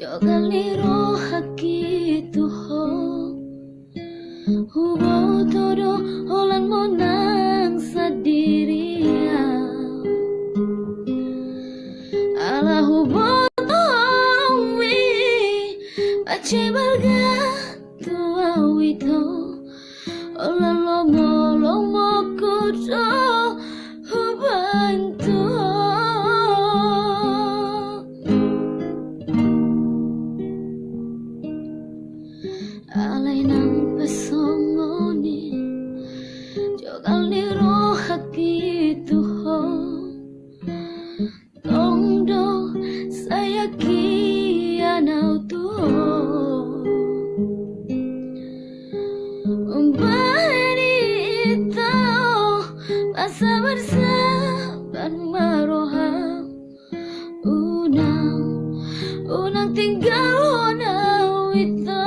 Jogaliro hakitu ho hubo todo holan monang sadiria ala hubo towi bace balga tua wito holan lomo kudo hubantu alay ng pasongoni jogal ni rohakito ho tongdo sayaki anaw to umbari ito basa bersabar maroha unang tinggal na ito.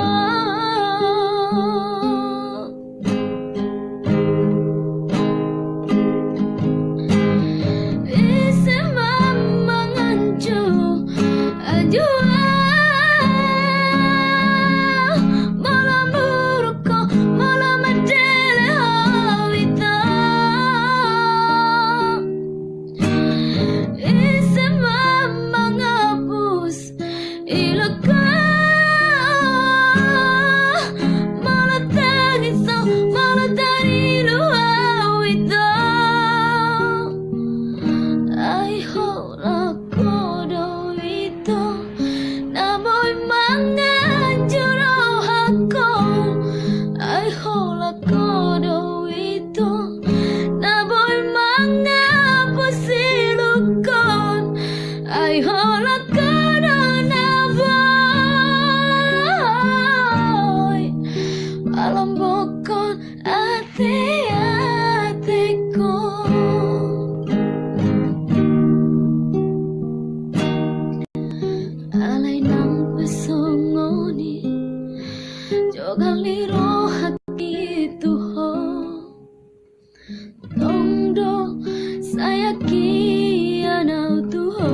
Malambokon ati-atiku alay ng pasongoni jogal ni rohakito ho tongdo sayaki anaw to ho